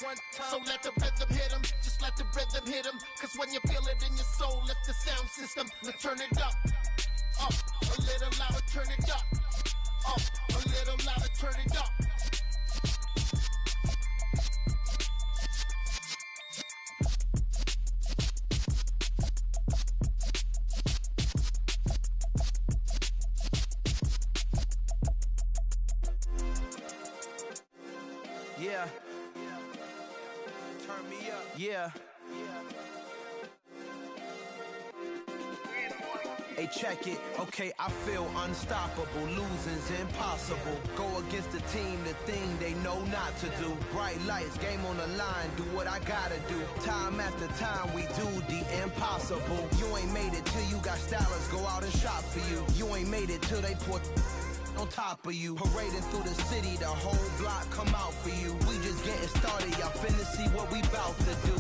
One time. So let the rhythm hit him, just let the rhythm hit him. Cause when you feel it in your soul, lift the sound system. Now turn it up, a little louder, turn it up, a little louder, turn it up. Yeah. Turn me up. Yeah. Hey, check it. Okay, I feel unstoppable. Losing's impossible. Go against the team, the thing they know not to do. Bright lights, game on the line. Do what I gotta do. Time after time, we do the impossible. You ain't made it till you got stylists go out and shop for you. You ain't made it till they put on top of you. Parading through the city, the whole block come out for you. We just getting started, y'all finna see what we bout to do.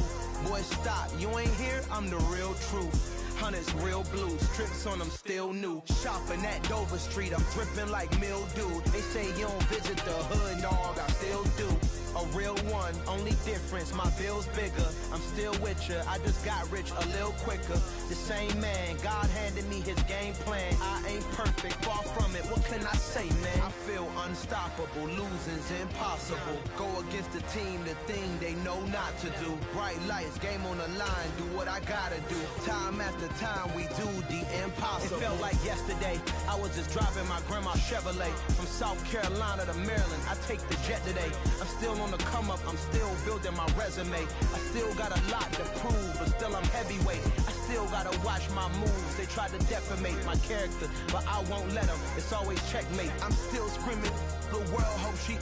Boy, stop, you ain't here, I'm the real truth. Hunters, real blues, trips on them still new. Shopping at Dover Street, I'm dripping like mildew. They say you don't visit the hood, dog, I still do. A real one, only difference, my bill's bigger. I'm still with ya, I just got rich a little quicker. The same man, God handed me his game plan. I ain't perfect, far from it, what can I say, man? I feel unstoppable, losing's impossible. Go against the team, the thing they know not to do. Bright lights, game on the line, do what I gotta do. Time after time, we do the impossible. It felt like yesterday, I was just driving my grandma's Chevrolet. From South Carolina to Maryland, I take the jet today. I'm still on the come up, I'm still building my resume. I still got a lot to prove, but still I'm heavyweight. I still gotta watch my moves. They try to defamate my character, but I won't let them. It's always checkmate. I'm still screaming, the world hope she.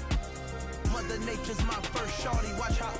Mother Nature's my first shorty. Watch how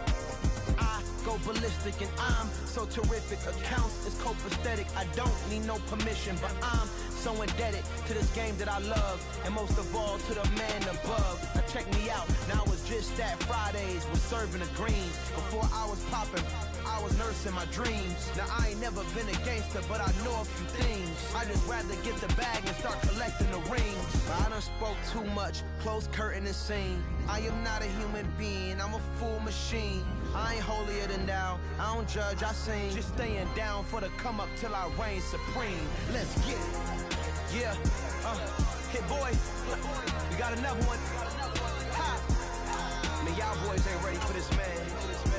I go ballistic, and I'm so terrific. Accounts is copacetic. I don't need no permission, but I'm so indebted to this game that I love, and most of all to the man above. Now check me out, now it's just that Fridays was serving the greens. Before I was popping, I was nursing my dreams. Now I ain't never been a gangster, but I know a few things. I just rather get the bag and start collecting the rings. But I done spoke too much, close curtain and scene. I am not a human being, I'm a full machine. I ain't holier than thou, I don't judge, I sing. Just staying down for the come up till I reign supreme. Let's get it. Yeah, hit boy, we got another one. Ha! Man, y'all boys ain't ready for this, man.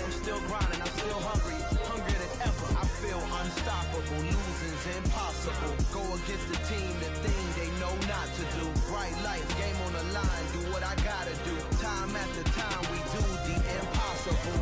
I'm still grinding, I'm still hungry, hungrier than ever. I feel unstoppable, losing's impossible. Go against the team, the thing they know not to do. Bright lights, game on the line, do what I gotta do. Time after time, we do the impossible.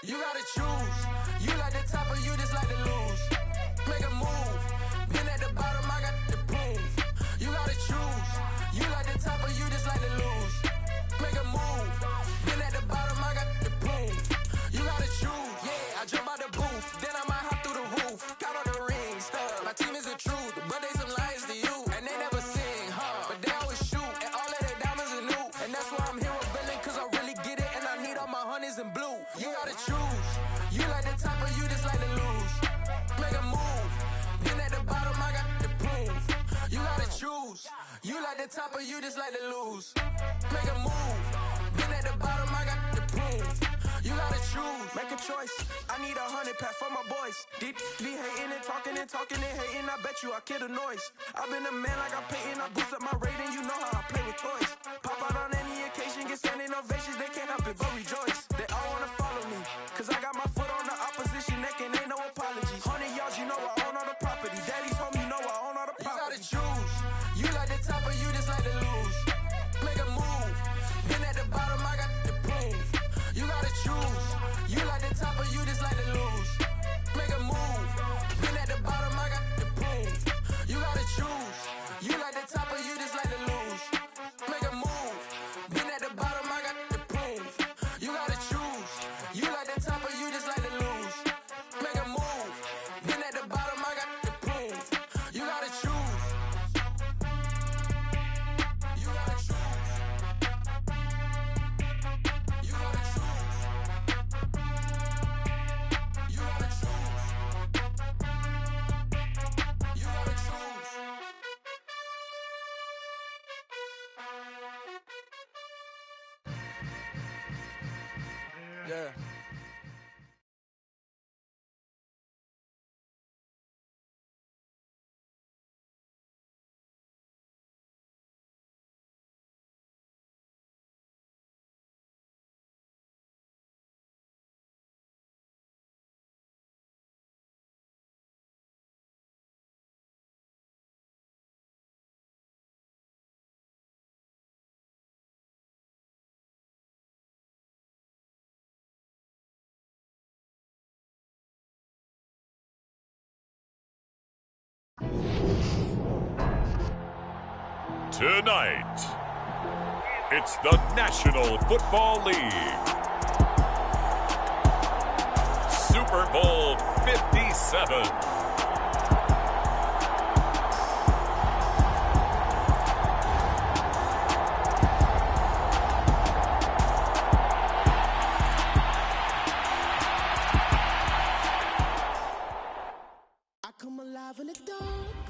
You gotta choose. You like the top or you just like to lose. Make a move. Been at the bottom, I got the proof. You gotta choose. You like the top or you just like to lose. Make a move. Been at the bottom, I got the proof. You gotta choose. Yeah, I jump out the booth, then I might hop through the roof. Count all the rings, my team is the truth, but they some liars to you, and they never sing, but they always shoot, and all of their diamonds are new, and that's why I'm here with villain, cause I really get it, and I need all my honeys in blue. You gotta choose. You like the top or you just like to lose. Make a move. Been at the bottom, I got the proof. You gotta choose. You like the top or you just like to lose. Make a move. Been at the bottom, I got the proof. You gotta choose. Make a choice. I need 100 pack for my boys. Deep be hating and talking and talking and hating. I bet you I kill the noise. I've been a man like I'm Peyton. I boost up my rating. You know how I play with toys. Pop out on any occasion, get standing ovations. They can't help it but rejoice. They all wanna follow me, cause I got my foot on the opposition neck and ain't no apologies. 100 yards, you know I own all the property. Daddy's home, you know I own all the property. You gotta choose. You like the top or you just like to lose. Make a move. Been at the bottom, I got the proof. You gotta choose. You like the top or you just like to lose. Make a move. Been at the bottom, I got the proof. You gotta choose. You like the top or you just like to lose. Make a move. Been at the bottom, I got the proof. You gotta choose. You like the top or you just like to lose. Make a move. Been at the bottom, I got the proof. You gotta choose. Yeah. Tonight, it's the National Football League. Super Bowl 57. I come alive in the dark,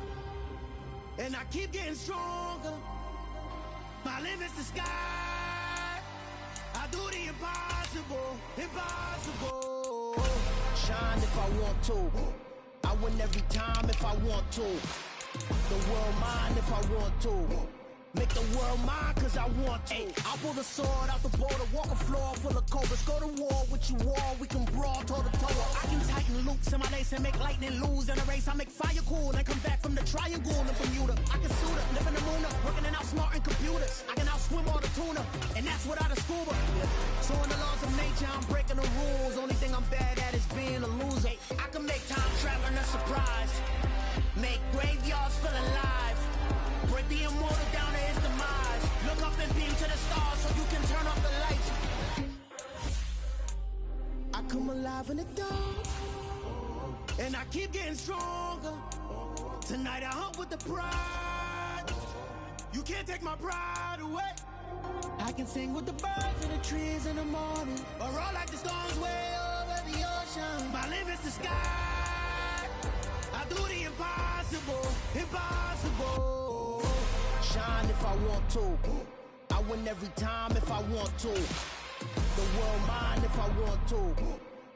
and I keep getting stronger. My limit's the sky. I do the impossible, impossible. Shine if I want to. I win every time if I want to. The world mine if I want to. Make the world mine cause I want to. Ay, I'll pull the sword out the border, walk a floor full of cobras. Go to war with you all, we can brawl toe to toe. I can tighten loops in my lace and make lightning lose in a race. I make fire cool and come back from the triangle in Bermuda. I can suit up, live in the moon up, working and outsmarting computers. I can outswim all the tuna, and that's without a scuba. So in the laws of nature, I'm breaking the rules. Only thing I'm bad at is being a loser. Ay, I can make time traveling a surprise. Make graveyards feel alive. Break the immortal down to his demise. Look up and beam to the stars so you can turn off the lights. I come alive in the dark, and I keep getting stronger. Tonight I hunt with the pride. You can't take my pride away. I can sing with the birds and the trees in the morning, or roll like the storms way over the ocean. My limit's the sky. I do the impossible, impossible. Shine if I want to. I win every time if I want to. The world mine if I want to.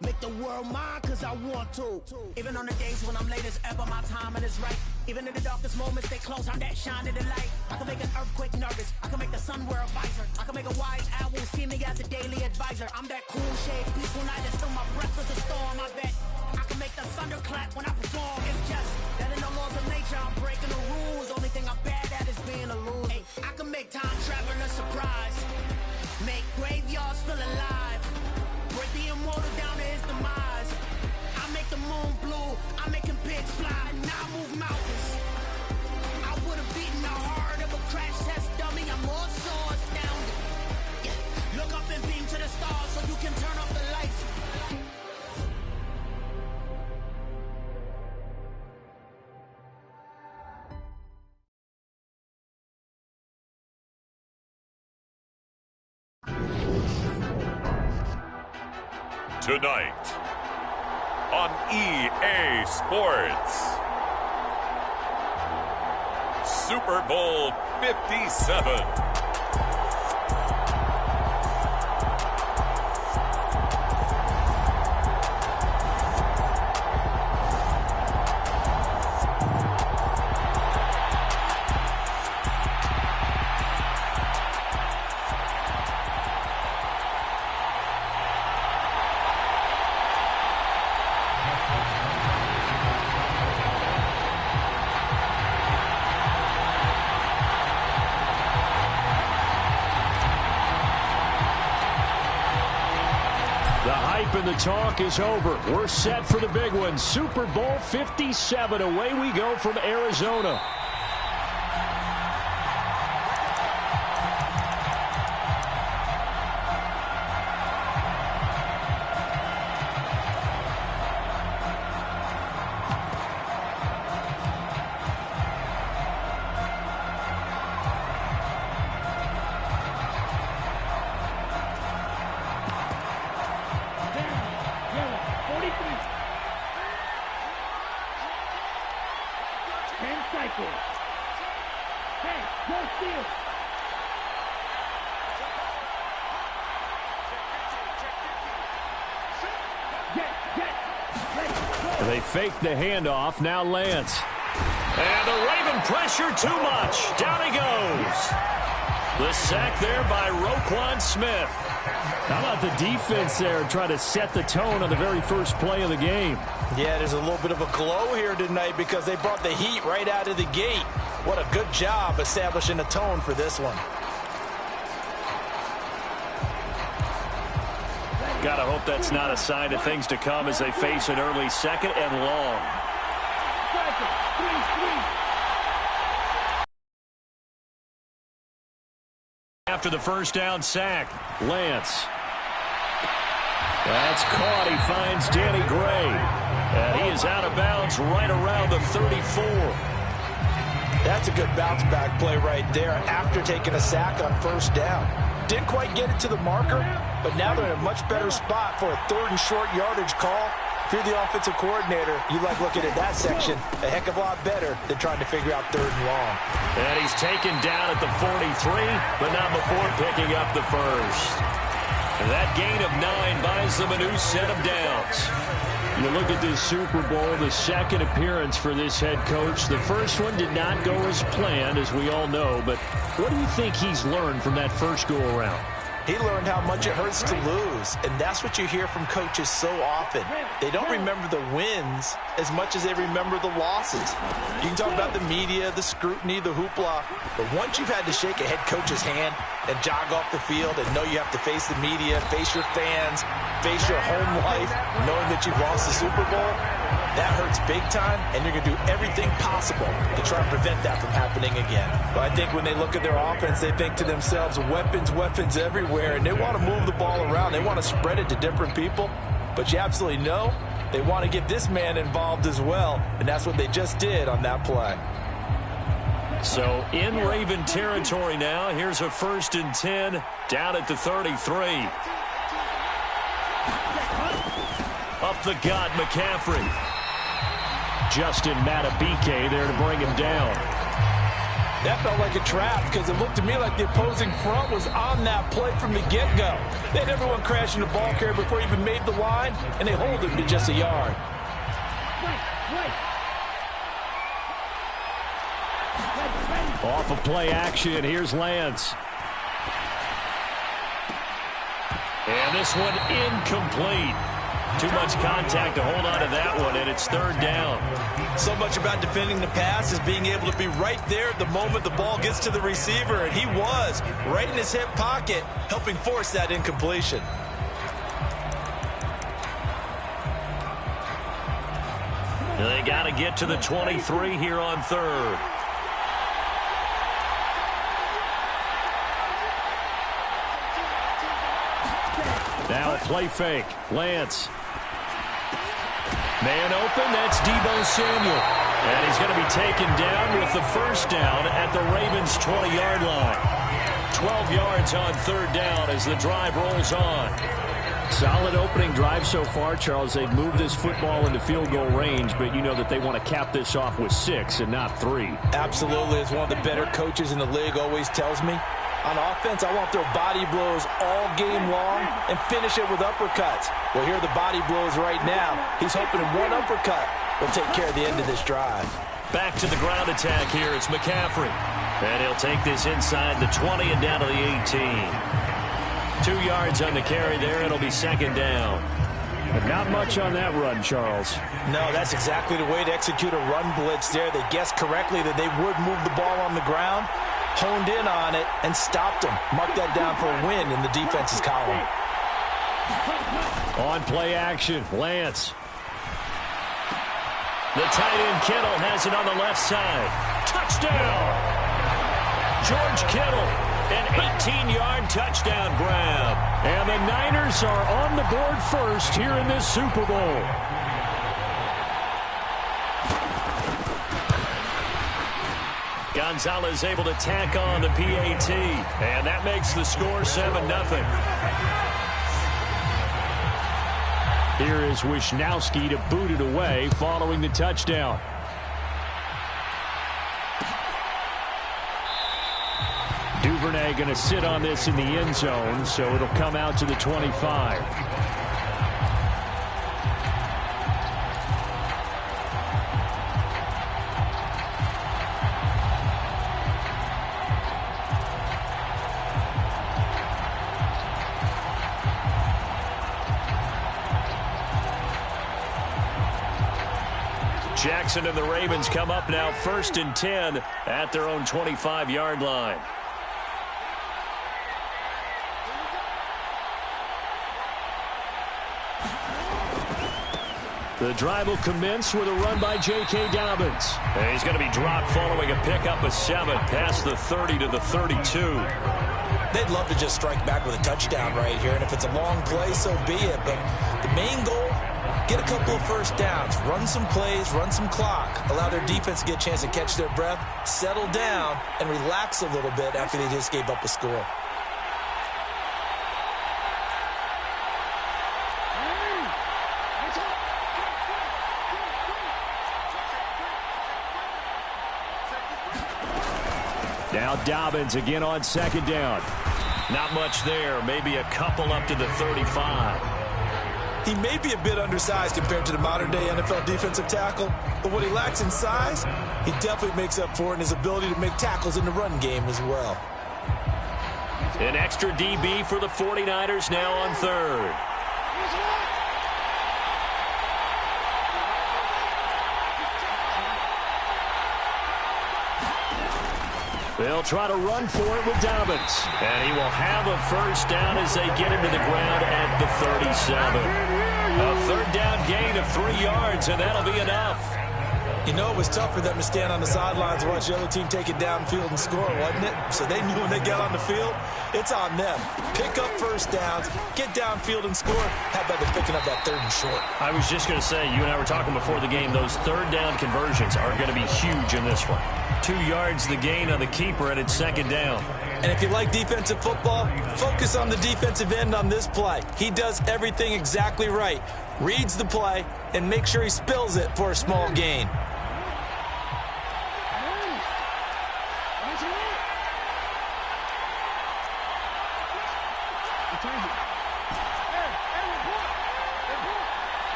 Make the world mine cause I want to. Even on the days when I'm late as ever, my timing is right. Even in the darkest moments, stay close, I'm that shining the light. I can make an earthquake nervous, I can make the sun wear a visor. I can make a wise owl see me as a daily advisor. I'm that cool shade, peaceful night, and still my breath is a storm, I bet. I can make the thunder clap when I perform. It's just that in the laws of nature, I'm breaking the rules. Only thing I'm bad at is being a loser. Ay, I can make time traveling a surprise. Make graveyards feel alive. Break the immortal down to his demise. I make the moon blue, I'm making pigs fly, and I move mountains. I would've beaten the heart of a crash test dummy. I'm more so astounded. Yeah. Look up and beam to the stars so you can turn off the lights. Tonight on EA Sports, Super Bowl 57. And the talk is over. We're set for the big one. Super Bowl 57. Away we go from Arizona. fake the handoff. Now Lance. And the Raven pressure too much. Down he goes. The sack there by Roquan Smith. How about the defense there trying to set the tone on the very first play of the game? Yeah, there's a little bit of a glow here tonight because they brought the heat right out of the gate. What a good job establishing a tone for this one. Gotta hope that's not a sign of things to come as they face an early second and long. After the first down sack, Lance. That's caught. He finds Danny Gray. And he is out of bounds right around the 34. That's a good bounce back play right there after taking a sack on first down. Didn't quite get it to the marker, but now they're in a much better spot for a 3rd and short yardage call. If you're the offensive coordinator, you like looking at that section a heck of a lot better than trying to figure out 3rd and long. And he's taken down at the 43, but not before picking up the first. And that gain of 9 buys them a new set of downs. You look at this Super Bowl, the second appearance for this head coach. The first one did not go as planned, as we all know, but what do you think he's learned from that first go-around? He learned how much it hurts to lose, and that's what you hear from coaches so often. They don't remember the wins as much as they remember the losses. You can talk about the media, the scrutiny, the hoopla, but once you've had to shake a head coach's hand and jog off the field and know you have to face the media, face your fans, face your home life, knowing that you've lost the Super Bowl, that hurts big time, and you're going to do everything possible to try and prevent that from happening again. But I think when they look at their offense, they think to themselves, weapons, weapons everywhere, and they want to move the ball around. They want to spread it to different people, but you absolutely know they want to get this man involved as well, and that's what they just did on that play. So in Raven territory now, here's a 1st and 10 down at the 33. Up the gut, McCaffrey. Justin Matabike there to bring him down. That felt like a trap because it looked to me like the opposing front was on that play from the get-go. They had everyone crashing the ball carrier before he even made the line, and they hold him to just a yard. Off of play action, here's Lance. And this one incomplete. Too much contact to hold on to that one, and it's 3rd down. So much about defending the pass is being able to be right there at the moment the ball gets to the receiver, and he was right in his hip pocket, helping force that incompletion. They got to get to the 23 here on 3rd. Now a play fake. Lance. Man open, that's Deebo Samuel. And he's going to be taken down with the first down at the Ravens' 20-yard line. 12 yards on 3rd down as the drive rolls on. Solid opening drive so far, Charles. They've moved this football into field goal range, but you know that they want to cap this off with 6 and not 3. Absolutely. As one of the better coaches in the league always tells me, on offense, I want to throw body blows all game long and finish it with uppercuts. Well, here are the body blows right now. He's hoping in one uppercut will take care of the end of this drive. Back to the ground attack here. It's McCaffrey. And he'll take this inside the 20 and down to the 18. 2 yards on the carry there. It'll be 2nd down. But not much on that run, Charles. No, that's exactly the way to execute a run blitz there. They guessed correctly that they would move the ball on the ground, honed in on it, and stopped them. Mark that down for a win in the defense's column. On play action, Lance. The tight end Kittle has it on the left side. Touchdown! George Kittle, an 18-yard touchdown grab. And the Niners are on the board first here in this Super Bowl. Gonzalez able to tack on the PAT. And that makes the score 7-0. Here is Wisnowski to boot it away following the touchdown. Duvernay going to sit on this in the end zone, so it'll come out to the 25. Jackson and the Ravens come up now 1st and 10 at their own 25-yard line. The drive will commence with a run by J.K. Dobbins. And he's going to be dropped following a pickup of 7 past the 30 to the 32. They'd love to just strike back with a touchdown right here, and if it's a long play, so be it. But the main goal, get a couple of first downs, run some plays, run some clock, allow their defense to get a chance to catch their breath, settle down, and relax a little bit after they just gave up a score. Now Dobbins again on 2nd down. Not much there. Maybe a couple up to the 35. He may be a bit undersized compared to the modern-day NFL defensive tackle, but what he lacks in size, he definitely makes up for it in his ability to make tackles in the run game as well. An extra DB for the 49ers now on 3rd. They'll try to run for it with Dobbins. And he will have a first down as they get him to the ground at the 37. A 3rd down gain of 3 yards, and that'll be enough. You know, it was tough for them to stand on the sidelines and watch the other team take it downfield and score, wasn't it? So they knew when they got on the field, it's on them. Pick up first downs, get downfield and score. How about they picking up that 3rd and short? I was just going to say, you and I were talking before the game, those 3rd down conversions are going to be huge in this one. 2 yards the gain on the keeper, and it's 2nd down. And if you like defensive football, focus on the defensive end on this play. He does everything exactly right. Reads the play and make sure he spills it for a small gain.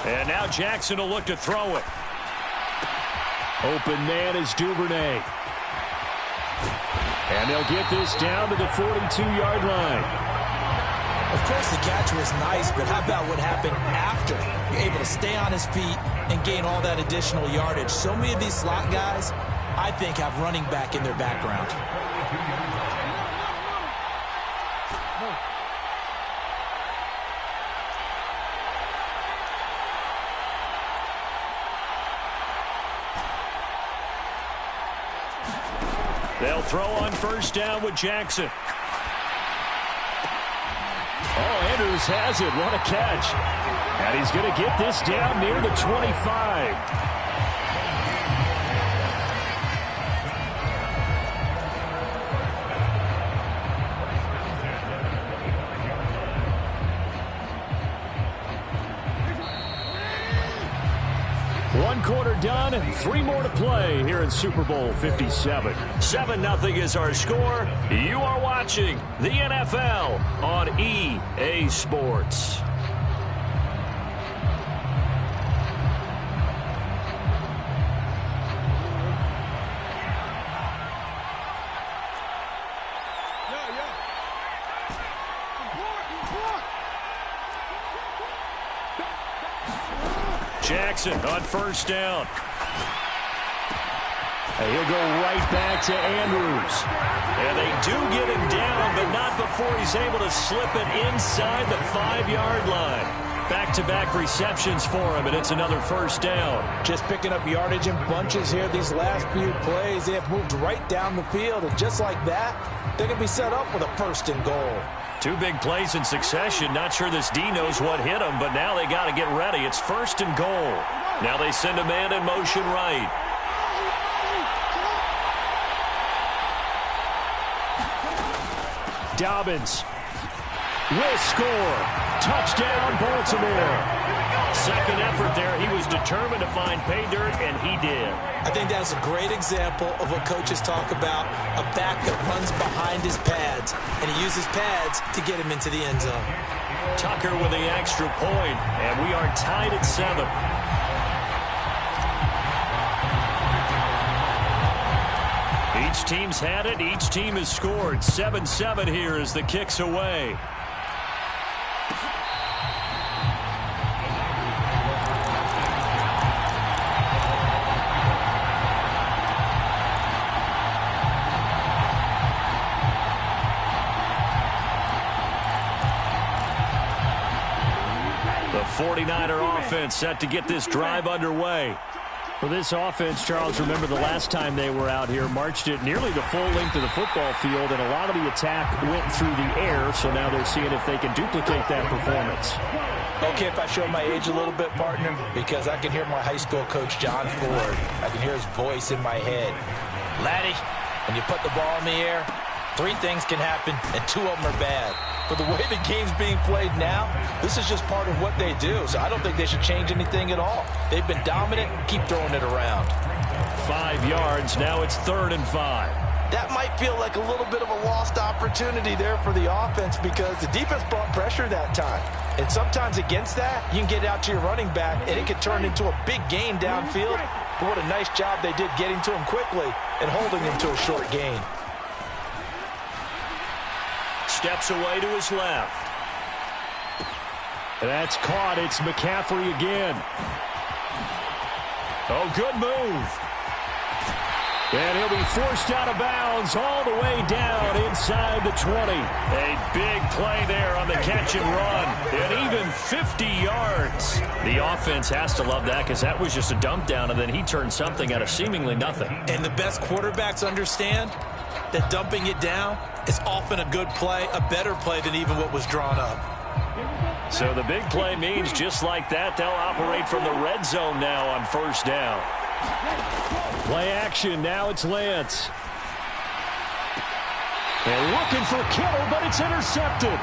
And now Jackson will look to throw it. Open man is Duvernay. And they'll get this down to the 42-yard line. Of course, the catch was nice, but how about what happened after? You're able to stay on his feet and gain all that additional yardage. So many of these slot guys, I think, have running back in their background. They'll throw on first down with Jackson. Oh, Andrews has it. What a catch. And he's going to get this down near the 25. One quarter done, 3 more to play here in Super Bowl 57. 7-0 is our score. You are watching the NFL on EA Sports. Jackson on first down. And he'll go right back to Andrews. And they do get him down, but not before he's able to slip it inside the 5-yard line. Back-to-back receptions for him, and it's another first down. Just picking up yardage in bunches here these last few plays. They have moved right down the field, and just like that, they're going to be set up with a 1st and goal. 2 big plays in succession. Not sure this D knows what hit him, but now they got to get ready. It's 1st and goal. Now they send a man in motion right. Dobbins will score. Touchdown, Baltimore. Second effort there. He was determined to find pay dirt, and he did. I think that's a great example of what coaches talk about, a back that runs behind his pads, and he uses pads to get him into the end zone. Tucker with the extra point, and we are tied at 7. Each team's had it. Each team has scored. 7-7 here as the kick's away. 49er offense set to get this drive underway. For this offense, Charles, remember the last time they were out here, marched it nearly the full length of the football field, and a lot of the attack went through the air, so now they're seeing if they can duplicate that performance. Okay, if I show my age a little bit, partner, because I can hear my high school coach, John Ford. I can hear his voice in my head. Laddie, when you put the ball in the air, 3 things can happen, and 2 of them are bad. For the way the game's being played now, this is just part of what they do, so I don't think they should change anything at all. They've been dominant. Keep throwing it around. 5 yards. Now it's 3rd and 5. That might feel like a little bit of a lost opportunity there for the offense because the defense brought pressure that time. And sometimes against that, you can get out to your running back, and it can turn into a big gain downfield. But what a nice job they did getting to him quickly and holding him to a short gain. Steps away to his left. That's caught. It's McCaffrey again. Oh, good move. And he'll be forced out of bounds all the way down inside the 20. A big play there on the catch and run. And even 50 yards. The offense has to love that because that was just a dump down, and then he turned something out of seemingly nothing. And the best quarterbacks understand that dumping it down is often a good play, a better play than even what was drawn up. So the big play means just like that, they'll operate from the red zone now on 1st down. Play action. Now it's Lance. They're looking for Kittle, but it's intercepted.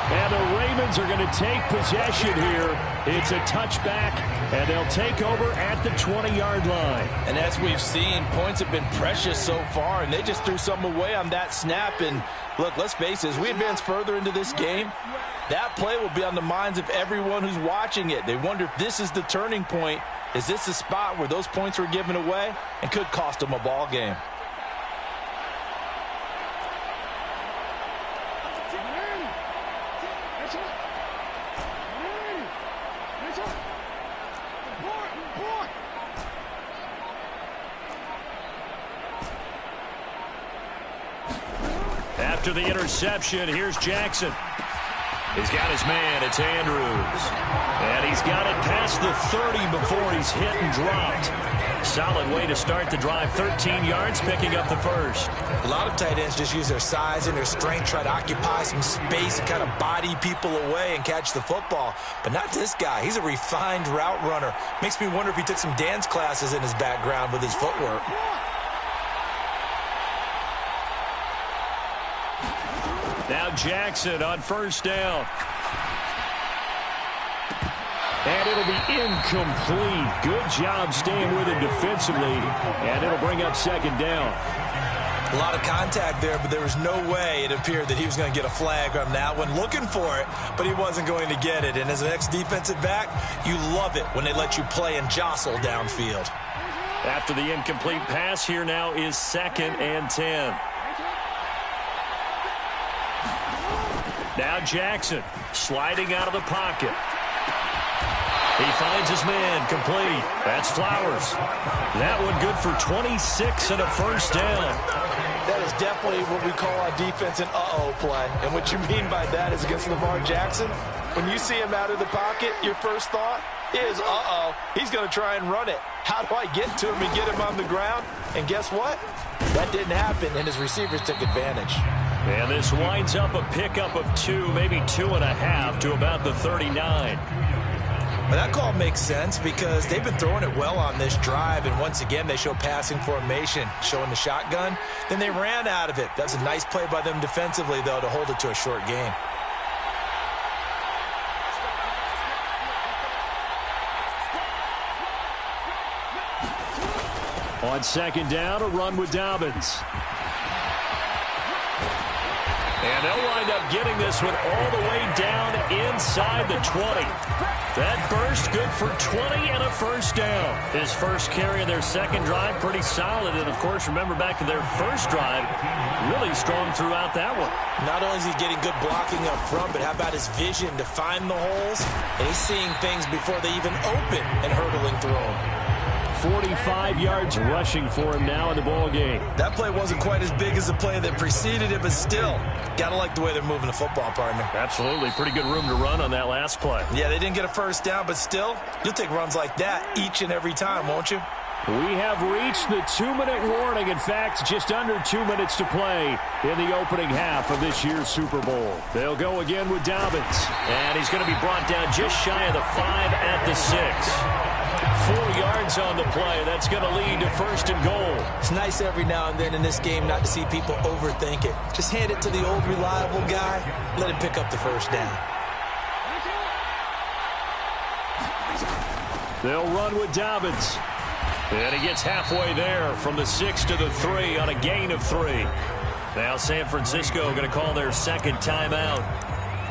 And the Ravens are going to take possession here. It's a touchback, and they'll take over at the 20-yard line. And as we've seen, points have been precious so far, and they just threw something away on that snap. And look, let's face it, as we advance further into this game, that play will be on the minds of everyone who's watching it. They wonder if this is the turning point. Is this the spot where those points were given away and could cost them a ball game? After the interception, here's Jackson. He's got his man. It's Andrews. And he's got it past the 30 before he's hit and dropped. Solid way to start the drive. 13 yards, picking up the first. A lot of tight ends just use their size and their strength, try to occupy some space and kind of body people away and catch the football. But not this guy. He's a refined route runner. Makes me wonder if he took some dance classes in his background with his footwork. Now Jackson on 1st down. And it'll be incomplete. Good job staying with it defensively. And it'll bring up 2nd down. A lot of contact there, but there was no way it appeared that he was going to get a flag on that one. Looking for it, but he wasn't going to get it. And as an ex-defensive back, you love it when they let you play and jostle downfield. After the incomplete pass, here now is 2nd and 10. Now Jackson sliding out of the pocket. He finds his man, complete. That's Flowers. That one good for 26 and a 1st down. That is definitely what we call our defense an uh-oh play. And what you mean by that is against Lamar Jackson, when you see him out of the pocket, your first thought is, uh-oh, he's going to try and run it. How do I get to him and get him on the ground? And guess what? That didn't happen, and his receivers took advantage. And this winds up a pickup of 2, maybe 2.5 to about the 39. But that call makes sense because they've been throwing it well on this drive, and once again they show passing formation, showing the shotgun. Then they ran out of it. That's a nice play by them defensively, though, to hold it to a short gain. On 2nd down, a run with Dobbins. And they'll wind up getting this one all the way down inside the 20. That burst good for 20 and a 1st down. His first carry of their 2nd drive, pretty solid. And, of course, remember back to their 1st drive, really strong throughout that one. Not only is he getting good blocking up front, but how about his vision to find the holes? And he's seeing things before they even open and hurdling through them. 45 yards rushing for him now in the ball game. That play wasn't quite as big as the play that preceded it, but still, got to like the way they're moving the football, partner. Absolutely. Pretty good room to run on that last play. Yeah, they didn't get a first down, but still, you'll take runs like that each and every time, won't you? We have reached the 2-minute warning. In fact, just under 2 minutes to play in the opening half of this year's Super Bowl. They'll go again with Dobbins. And he's going to be brought down just shy of the 5 at the 6. 4 yards on the play. That's going to lead to first and goal. It's nice every now and then in this game not to see people overthink it. Just hand it to the old reliable guy. Let him pick up the first down. They'll run with Dobbins. And he gets halfway there from the 6 to the 3 on a gain of 3. Now San Francisco going to call their second timeout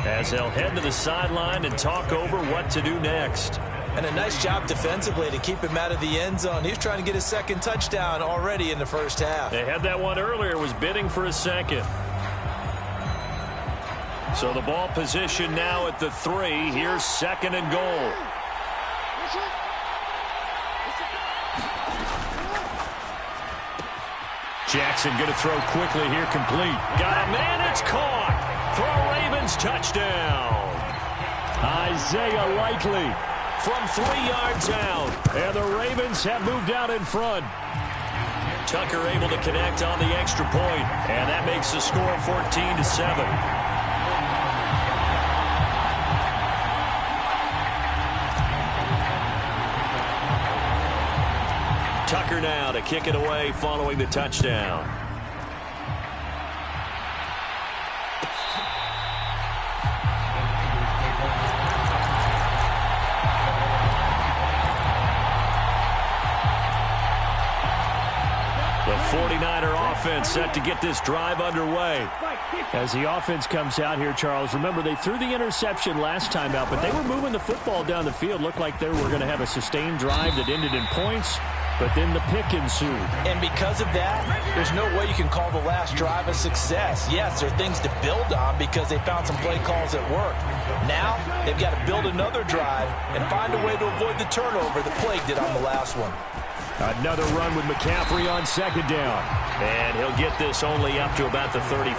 as they'll head to the sideline and talk over what to do next. And a nice job defensively to keep him out of the end zone. He was trying to get his second touchdown already in the first half. They had that one earlier, was bidding for a second. So the ball position now at the 3. Here's second and goal. Jackson going to throw quickly here, complete. Got a man, it's caught for a Ravens touchdown. Isaiah Likely from 3 yards out. And the Ravens have moved out in front. Tucker able to connect on the extra point, and that makes the score 14-7. Tucker now to kick it away following the touchdown. The 49er offense set to get this drive underway. As the offense comes out here, Charles, remember they threw the interception last time out, but they were moving the football down the field. Looked like they were going to have a sustained drive that ended in points. But then the pick ensued. And because of that, there's no way you can call the last drive a success. Yes, there are things to build on because they found some play calls that work. Now, they've got to build another drive and find a way to avoid the turnover the Plague did on the last one. Another run with McCaffrey on second down. And he'll get this only up to about the 35.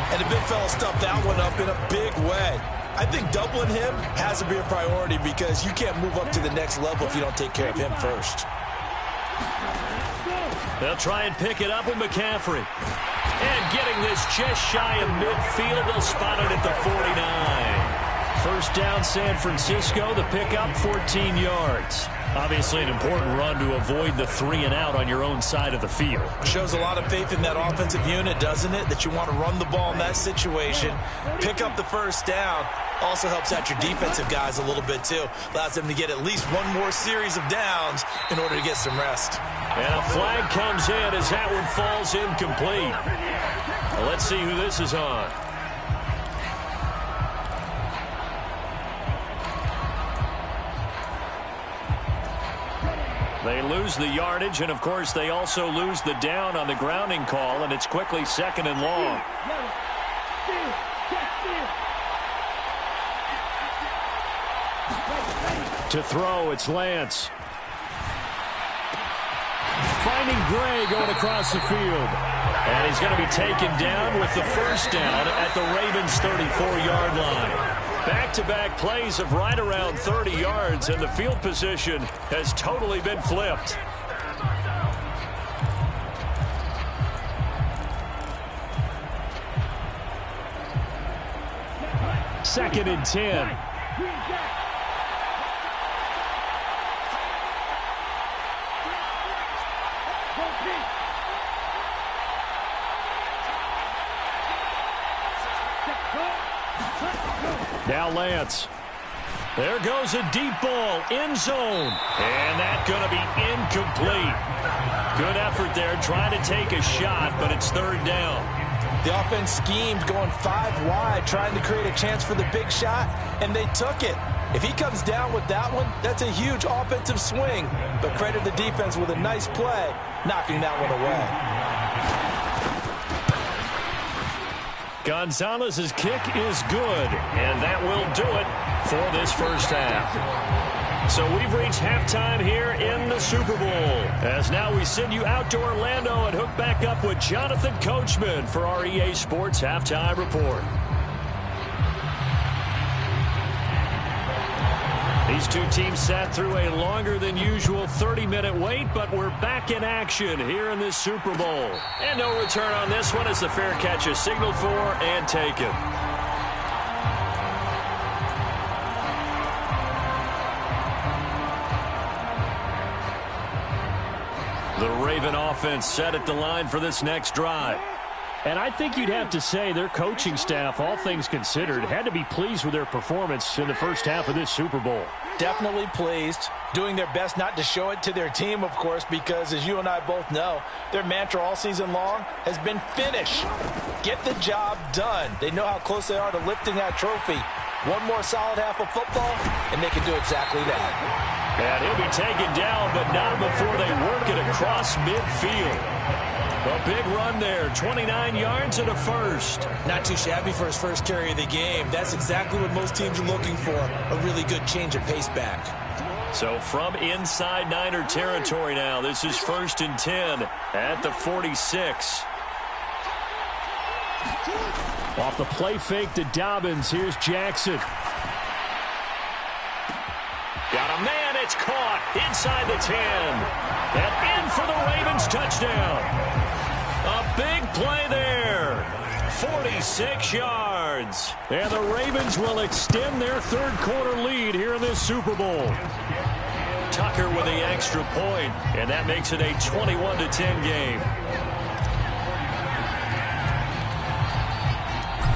And the big fella stuffed that one up in a big way. I think doubling him has to be a priority because you can't move up to the next level if you don't take care of him first. They'll try and pick it up with McCaffrey. And getting this just shy of midfield, they'll spot it at the 49. First down, San Francisco. The pickup, 14 yards. Obviously an important run to avoid the 3-and-out on your own side of the field. Shows a lot of faith in that offensive unit, doesn't it? That you want to run the ball in that situation. Pick up the first down. Also helps out your defensive guys a little bit, too. Allows them to get at least one more series of downs in order to get some rest. And a flag comes in as that one falls incomplete. Well, let's see who this is on. They lose the yardage, and, of course, they also lose the down on the grounding call, and it's quickly second and long. To throw, it's Lance. Finding Gray going across the field. And he's going to be taken down with the first down at the Ravens' 34-yard line. Back-to-back plays of right around 30 yards, and the field position has totally been flipped. Second and 10. Now Lance. There goes a deep ball, end zone. And that's going to be incomplete. Good effort there, trying to take a shot, but it's third down. The offense schemed going 5 wide, trying to create a chance for the big shot, and they took it. If he comes down with that one, that's a huge offensive swing. But credit the defense with a nice play, knocking that one away. Gonzalez's kick is good, and that will do it for this first half. So we've reached halftime here in the Super Bowl. As now we send you out to Orlando and hook back up with Jonathan Coachman for our EA Sports Halftime Report. These two teams sat through a longer than usual 30-minute wait, but we're back in action here in this Super Bowl. And no return on this one as the fair catch is signaled for and taken. The Raven offense set at the line for this next drive. And I think you'd have to say their coaching staff, all things considered, had to be pleased with their performance in the first half of this Super Bowl. Definitely pleased, doing their best not to show it to their team, of course, because as you and I both know, their mantra all season long has been finish. Get the job done. They know how close they are to lifting that trophy. One more solid half of football, and they can do exactly that. And he'll be taken down, but not before they work it across midfield. A big run there, 29 yards and a first. Not too shabby for his first carry of the game. That's exactly what most teams are looking for, a really good change of pace back. So from inside Niner territory now, this is 1st and 10 at the 46. Off the play fake to Dobbins, here's Jackson. Got a man, it's caught inside the 10. And in for the Ravens touchdown. A big play there. 46 yards. And the Ravens will extend their third quarter lead here in this Super Bowl. Tucker with the extra point, and that makes it a 21-10 game.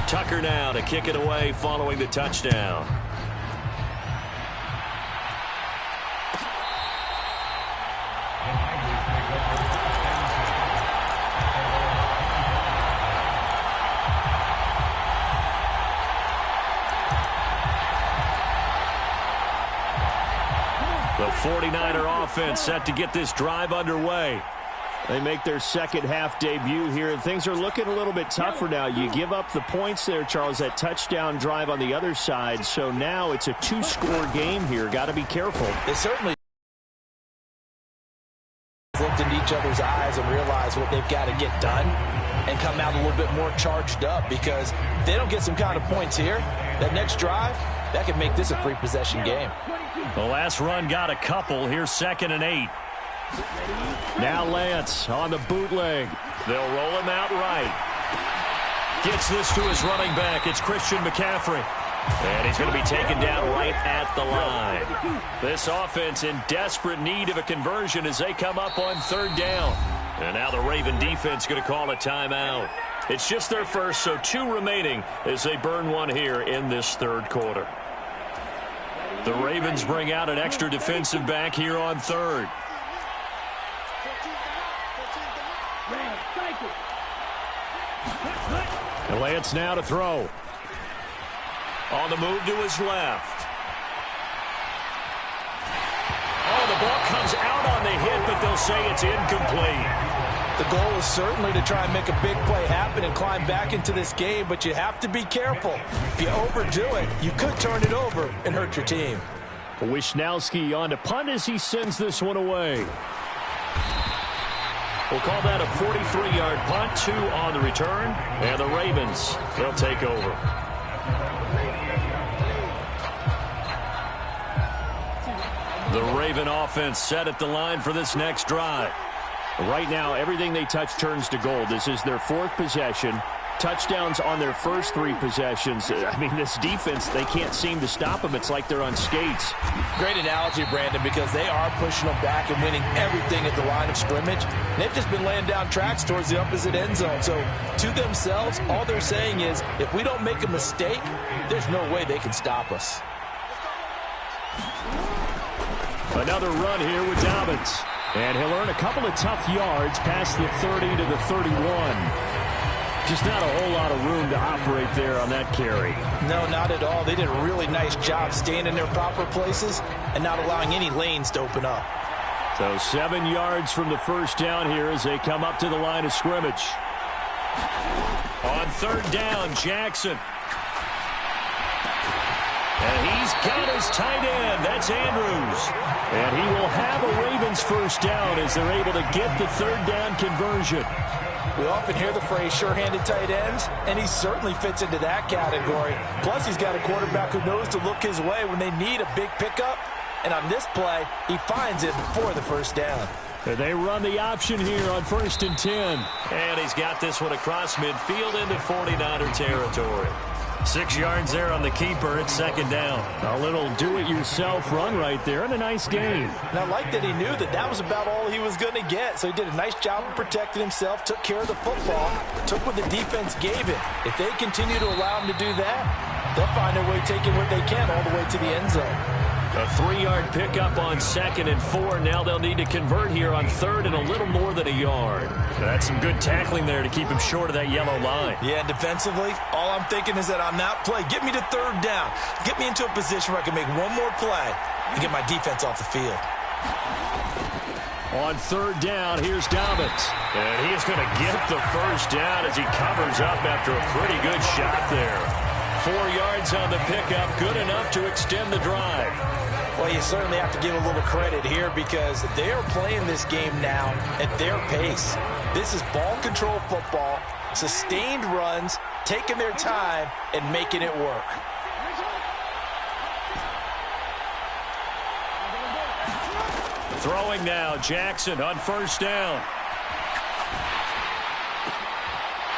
Tucker now to kick it away following the touchdown. The 49er offense set to get this drive underway. They make their second half debut here, and things are looking a little bit tougher now. You give up the points there, Charles, that touchdown drive on the other side. So now it's a two-score game here. Got to be careful. They certainly looked into each other's eyes and realized what they've got to get done and come out a little bit more charged up, because if they don't get some kind of points here, that next drive, that could make this a three-possession game. The last run got a couple. Here's 2nd and 8. Now Lance on the bootleg. They'll roll him out right. Gets this to his running back. It's Christian McCaffrey. And he's going to be taken down right at the line. This offense in desperate need of a conversion as they come up on 3rd down. And now the Raven defense going to call a timeout. It's just their first, so 2 remaining as they burn one here in this 3rd quarter. The Ravens bring out an extra defensive back here on 3rd. And Lance now to throw. On the move to his left. Oh, the ball comes out on the hit, but they'll say it's incomplete. The goal is certainly to try and make a big play happen and climb back into this game, but you have to be careful. If you overdo it, you could turn it over and hurt your team. Wishnowski on to punt as he sends this one away. We'll call that a 43-yard punt, 2 on the return, and the Ravens, they'll take over. The Raven offense set at the line for this next drive. Right now, everything they touch turns to gold. This is their 4th possession. Touchdowns on their first 3 possessions. I mean, this defense, they can't seem to stop them. It's like they're on skates. Great analogy, Brandon, because they are pushing them back and winning everything at the line of scrimmage. They've just been laying down tracks towards the opposite end zone. So, to themselves, all they're saying is, if we don't make a mistake, there's no way they can stop us. Another run here with Dobbins. And he'll earn a couple of tough yards past the 30 to the 31. Just not a whole lot of room to operate there on that carry. No, not at all. They did a really nice job staying in their proper places and not allowing any lanes to open up. So 7 yards from the first down here as they come up to the line of scrimmage. On 3rd down, Jackson. And he's got his tight end. That's Andrews. And he will have a Ravens first down as they're able to get the third down conversion. We often hear the phrase sure-handed tight ends, and he certainly fits into that category. Plus, he's got a quarterback who knows to look his way when they need a big pickup. And on this play, he finds it for the first down. They run the option here on 1st and 10. And he's got this one across midfield into 49er territory. 6 yards there on the keeper. It's 2nd down. A little do-it-yourself run right there and a nice gain. And I like that he knew that that was about all he was going to get. So he did a nice job of protecting himself, took care of the football, took what the defense gave him. If they continue to allow him to do that, they'll find a way taking what they can all the way to the end zone. A 3-yard pickup on 2nd and 4. Now they'll need to convert here on 3rd and a little more than a yard. That's some good tackling there to keep him short of that yellow line. Yeah, and defensively, all I'm thinking is that on that play, get me to 3rd down. Get me into a position where I can make one more play and get my defense off the field. On 3rd down, here's Dobbins. And he is going to get the first down as he covers up after a pretty good shot there. 4 yards on the pickup, good enough to extend the drive. Well, you certainly have to give a little credit here because they are playing this game now at their pace. This is ball control football, sustained runs, taking their time, and making it work. Throwing now, Jackson on 1st down.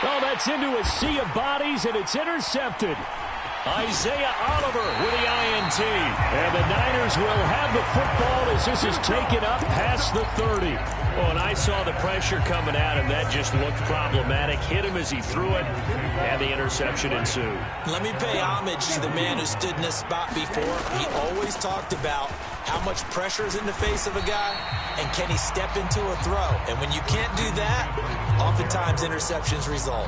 Oh, that's into a sea of bodies, and it's intercepted. Isaiah Oliver with the INT. And the Niners will have the football as this is taken up past the 30. Oh, and I saw the pressure coming at him. That just looked problematic. Hit him as he threw it, and the interception ensued. Let me pay homage to the man who stood in this spot before. He always talked about how much pressure is in the face of a guy, and can he step into a throw? And when you can't do that, oftentimes interceptions result.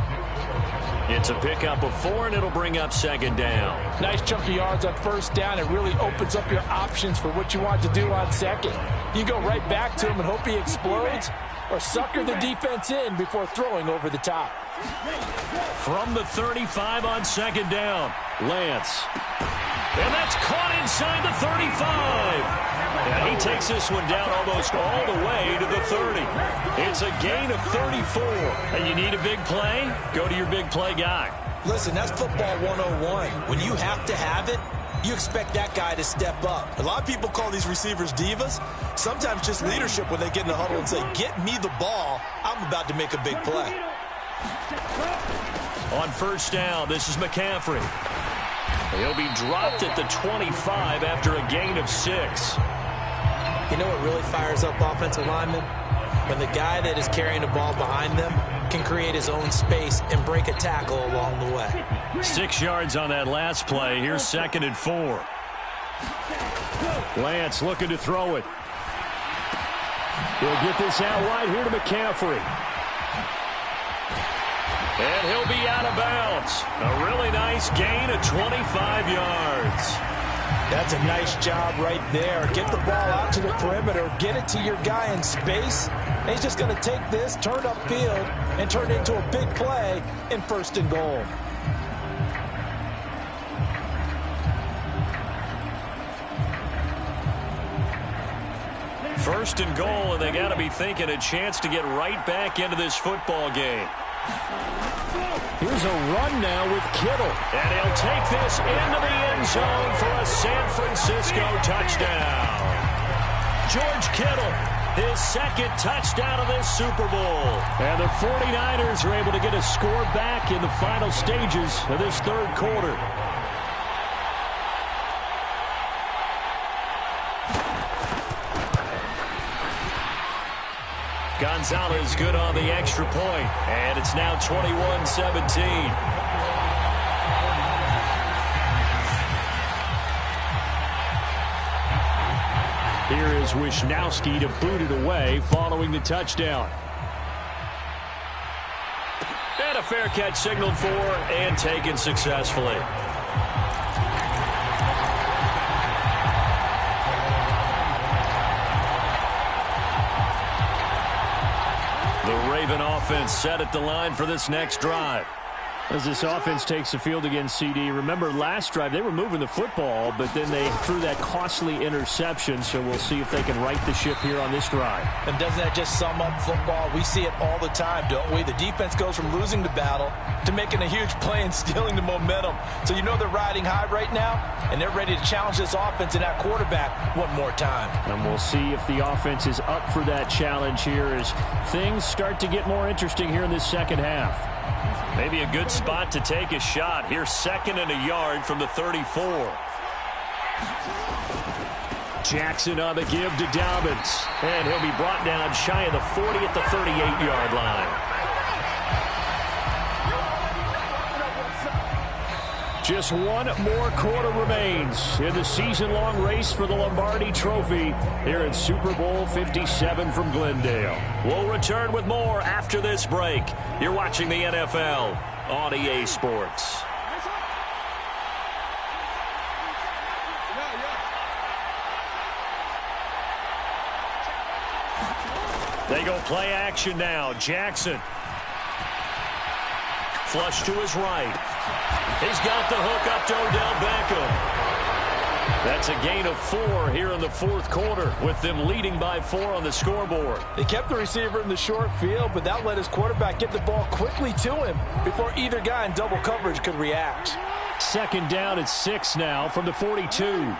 It's a pickup of 4, and it'll bring up 2nd down. Nice chunk of yards on 1st down. It really opens up your options for what you want to do on 2nd. You go right back to him and hope he explodes, or sucker the defense in before throwing over the top. From the 35 on 2nd down, Lance. And that's caught inside the 35. And he takes this one down almost all the way to the 30. It's a gain of 34. And you need a big play? Go to your big play guy. Listen, that's football 101. When you have to have it, you expect that guy to step up. A lot of people call these receivers divas. Sometimes just leadership when they get in the huddle and say, get me the ball. I'm about to make a big play. On 1st down, this is McCaffrey. He'll be dropped at the 25 after a gain of 6. You know what really fires up offensive linemen? When the guy that is carrying the ball behind them can create his own space and break a tackle along the way. 6 yards on that last play. Here's 2nd and 4. Lance looking to throw it. He'll get this out wide here to McCaffrey. And he'll be out of bounds. A really nice gain of 25 yards. That's a nice job right there. Get the ball out to the perimeter. Get it to your guy in space. And he's just going to take this, turn upfield, and turn it into a big play in 1st and goal. First and goal, and they got to be thinking a chance to get right back into this football game. Here's a run now with Kittle. And he'll take this into the end zone for a San Francisco touchdown. George Kittle, his 2nd touchdown of this Super Bowl. And the 49ers are able to get a score back in the final stages of this 3rd quarter. Gonzalez good on the extra point, and it's now 21-17. Here is Wisnowski to boot it away following the touchdown. And a fair catch signaled for and taken successfully. The Raven offense set at the line for this next drive. As this offense takes the field against CD, remember last drive they were moving the football, but then they threw that costly interception, so we'll see if they can right the ship here on this drive. And doesn't that just sum up football? We see it all the time, don't we? The defense goes from losing the battle to making a huge play and stealing the momentum. So you know they're riding high right now, and they're ready to challenge this offense and that quarterback one more time. And we'll see if the offense is up for that challenge here as things start to get more interesting here in this second half. Maybe a good spot to take a shot. Here's 2nd and a yard from the 34. Jackson on the give to Dobbins. And he'll be brought down shy of the 40 at the 38-yard line. Just one more quarter remains in the season-long race for the Lombardi Trophy here in Super Bowl 57 from Glendale. We'll return with more after this break. You're watching the NFL on EA Sports. They go play action now. Jackson. Flush to his right. He's got the hook up to Odell Beckham. That's a gain of 4 here in the fourth quarter with them leading by 4 on the scoreboard. They kept the receiver in the short field, but that let his quarterback get the ball quickly to him before either guy in double coverage could react. 2nd down at 6 now from the 42.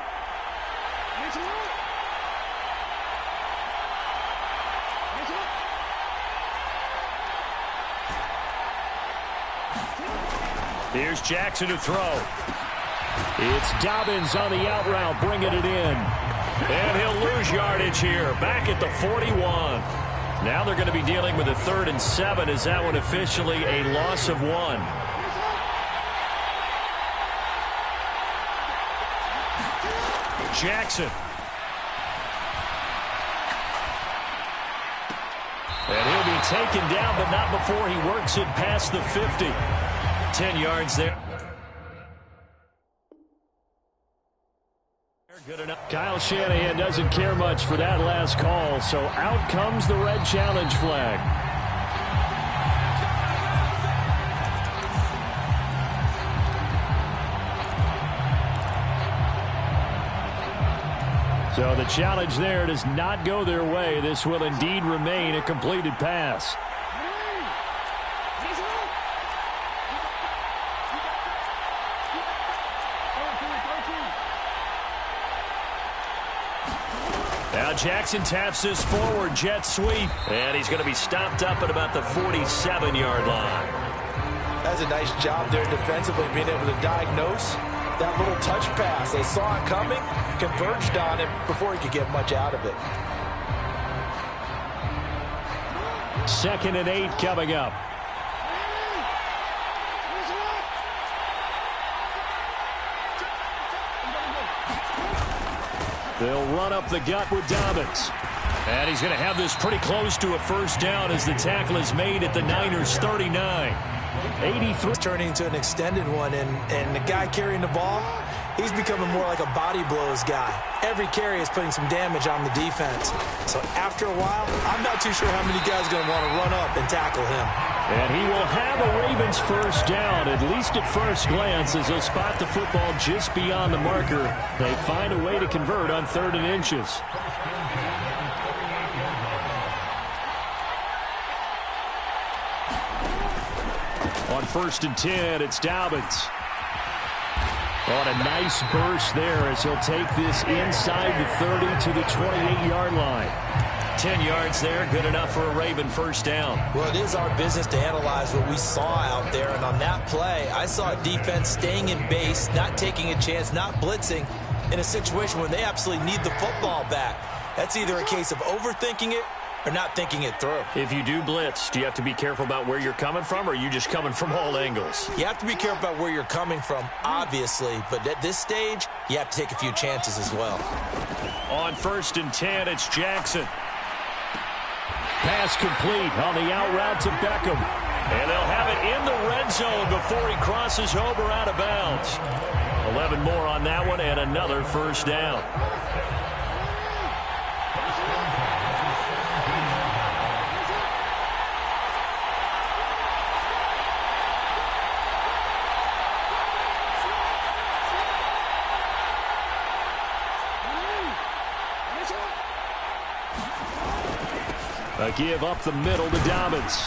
Here's Jackson to throw. It's Dobbins on the out route, bringing it in. And he'll lose yardage here, back at the 41. Now they're going to be dealing with a 3rd and 7. Is that one officially a loss of 1? Jackson. And he'll be taken down, but not before he works it past the 50. 10 yards there. Good enough. Kyle Shanahan doesn't care much for that last call, so out comes the red challenge flag. So the challenge there does not go their way. This will indeed remain a completed pass. Now Jackson taps this forward jet sweep. And he's going to be stopped up at about the 47-yard line. That's a nice job there defensively, being able to diagnose that little touch pass. They saw it coming, converged on it before he could get much out of it. 2nd and 8 coming up. They'll run up the gut with Dobbins. And he's going to have this pretty close to a first down as the tackle is made at the Niners' 39. 83. Turning into an extended one, and the guy carrying the ball, he's becoming more like a body blows guy. Every carry is putting some damage on the defense. So after a while, I'm not too sure how many guys are going to want to run up and tackle him. And he will have a Ravens first down, at least at first glance, as he'll spot the football just beyond the marker. They find a way to convert on 3rd and inches. On 1st and 10, it's Dobbins. On a nice burst there as he'll take this inside the 30 to the 28-yard line. 10 yards there, good enough for a Raven first down. Well, it is our business to analyze what we saw out there, and on that play, I saw a defense staying in base, not taking a chance, not blitzing, in a situation where they absolutely need the football back. That's either a case of overthinking it or not thinking it through. If you do blitz, do you have to be careful about where you're coming from, or are you just coming from all angles? You have to be careful about where you're coming from, obviously, but at this stage, you have to take a few chances as well. On 1st and 10, it's Jackson. Pass complete on the out route to Beckham. And they'll have it in the red zone before he crosses over out of bounds. 11 more on that one and another first down. A give up the middle to Dobbins.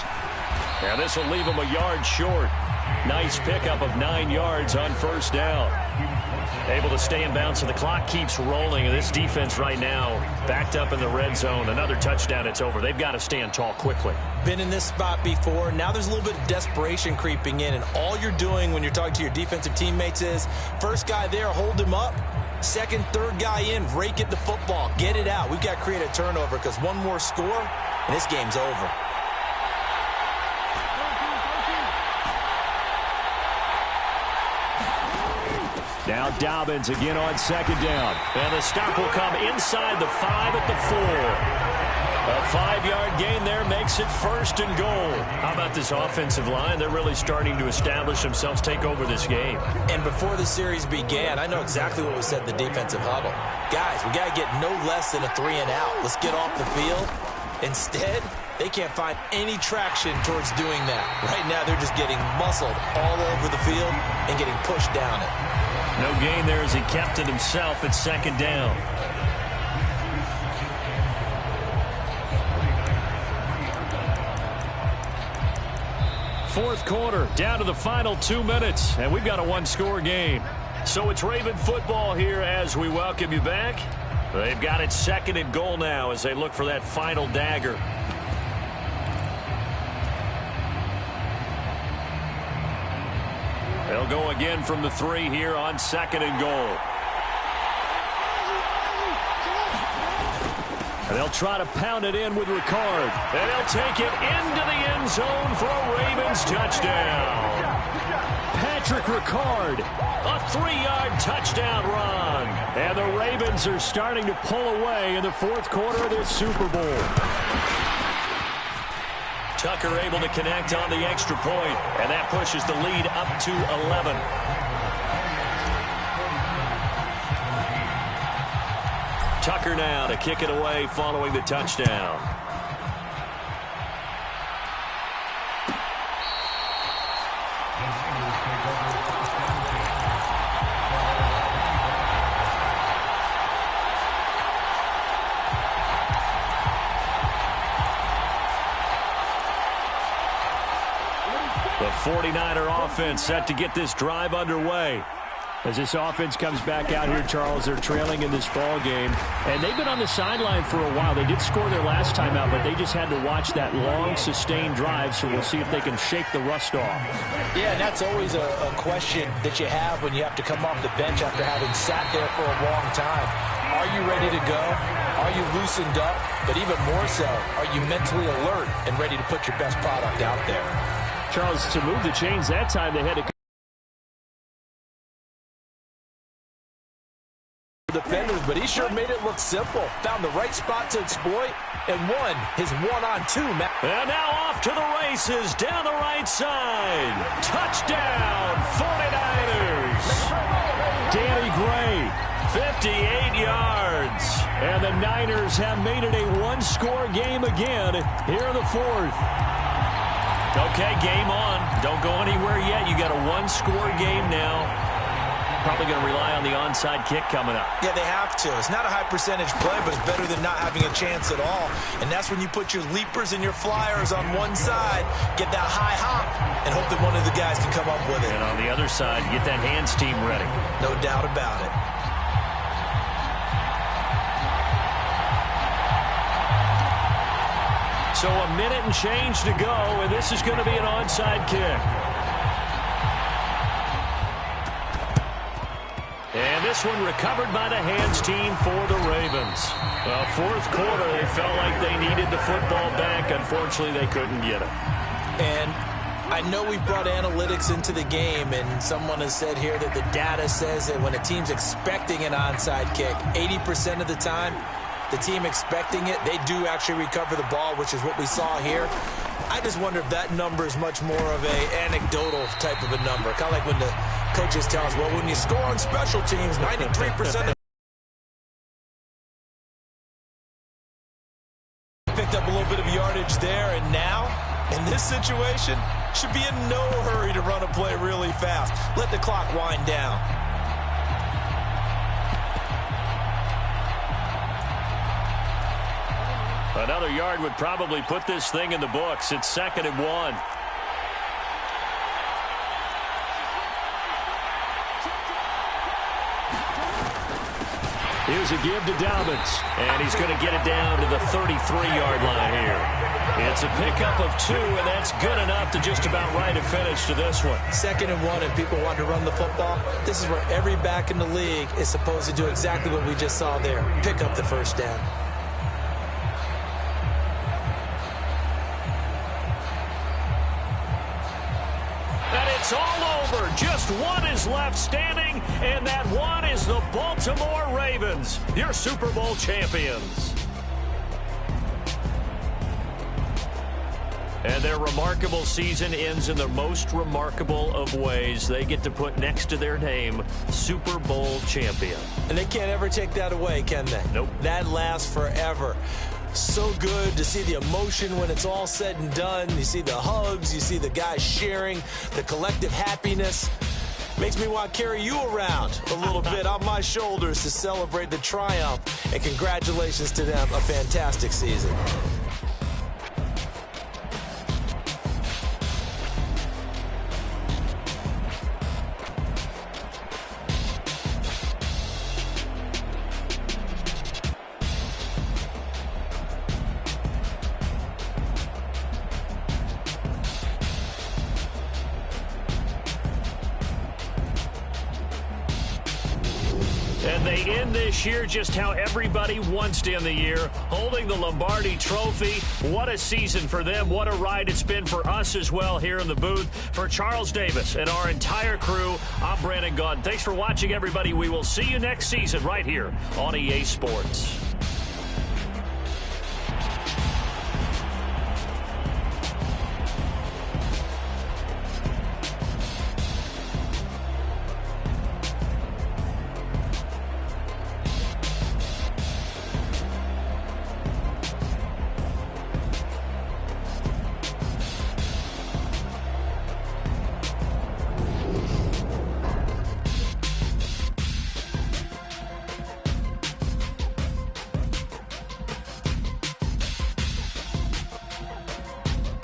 And this will leave him a yard short. Nice pickup of 9 yards on first down. Able to stay in bounds, so the clock keeps rolling. And this defense right now backed up in the red zone. Another touchdown, it's over. They've got to stand tall quickly. Been in this spot before. Now there's a little bit of desperation creeping in. And all you're doing when you're talking to your defensive teammates is, first guy there, hold him up. Second, third guy in, rake it the football. Get it out. We've got to create a turnover because one more score, and this game's over. Now Dobbins again on second down. And the stop will come inside the 5 at the 4. A 5-yard gain there makes it first and goal. How about this offensive line? They're really starting to establish themselves, take over this game. And before the series began, I know exactly what was said in the defensive huddle. Guys, we got to get no less than a 3-and-out. Let's get off the field. Instead, they can't find any traction towards doing that. Right now, they're just getting muscled all over the field and getting pushed down it. No gain there as he kept it himself at second down. Fourth quarter, down to the final 2 minutes, and we've got a one-score game. So it's Raven football here as we welcome you back. They've got it second and goal now as they look for that final dagger. They'll go again from the 3 here on second and goal. And they'll try to pound it in with Ricard. And they'll take it into the end zone for a Ravens touchdown. Patrick Ricard, a 3-yard touchdown run. And the Ravens are starting to pull away in the fourth quarter of this Super Bowl. Tucker able to connect on the extra point, and that pushes the lead up to 11. Tucker now to kick it away following the touchdown. The 49er offense set to get this drive underway. As this offense comes back out here, Charles, they're trailing in this ball game, and they've been on the sideline for a while. They did score their last time out, but they just had to watch that long, sustained drive, so we'll see if they can shake the rust off. Yeah, and that's always a question that you have when you have to come off the bench after having sat there for a long time. Are you ready to go? Are you loosened up? But even more so, are you mentally alert and ready to put your best product out there? Charles, to move the chains that time, they had to defenders, but he sure made it look simple. Found the right spot to exploit and won his one-on-two. And now off to the races down the right side. Touchdown, 49ers. Danny Gray, 58 yards. And the Niners have made it a one-score game again here in the fourth. Okay, game on. Don't go anywhere yet. You got a one-score game now. Probably going to rely on the onside kick coming up. Yeah, they have to. It's not a high percentage play, but it's better than not having a chance at all. And that's when you put your leapers and your flyers on one side, get that high hop, and hope that one of the guys can come up with it. And on the other side, get that hands team ready. No doubt about it. So a minute and change to go, and this is going to be an onside kick. And this one recovered by the hands team for the Ravens. Fourth quarter, they felt like they needed the football back. Unfortunately, they couldn't get it. And I know we brought analytics into the game, and someone has said here that the data says that when a team's expecting an onside kick, 80% of the time, the team expecting it, they do actually recover the ball, which is what we saw here. I just wonder if that number is much more of a anecdotal type of a number. Kind of like when the coaches tell us, well, when you score on special teams, 93% picked up a little bit of yardage there, and now, in this situation, should be in no hurry to run a play really fast. Let the clock wind down. Another yard would probably put this thing in the books. It's 2nd and 1. Here's a give to Dobbins, and he's going to get it down to the 33-yard line here. It's a pickup of 2, and that's good enough to just about write a finish to this one. 2nd and 1, and people want to run the football. This is where every back in the league is supposed to do exactly what we just saw there. Pick up the first down. It's all over. Just one is left standing, and that one is the Baltimore Ravens, your Super Bowl champions. And their remarkable season ends in the most remarkable of ways. They get to put next to their name, Super Bowl champion. And they can't ever take that away, can they? Nope. That lasts forever. So good to see the emotion when it's all said and done. You see the hugs, you see the guys sharing, the collective happiness. Makes me want to carry you around a little bit on my shoulders to celebrate the triumph. And congratulations to them, a fantastic season. And they end this year just how everybody wants to end the year, holding the Lombardi Trophy. What a season for them. What a ride it's been for us as well here in the booth. For Charles Davis and our entire crew, I'm Brandon Gaudin. Thanks for watching, everybody. We will see you next season right here on EA Sports.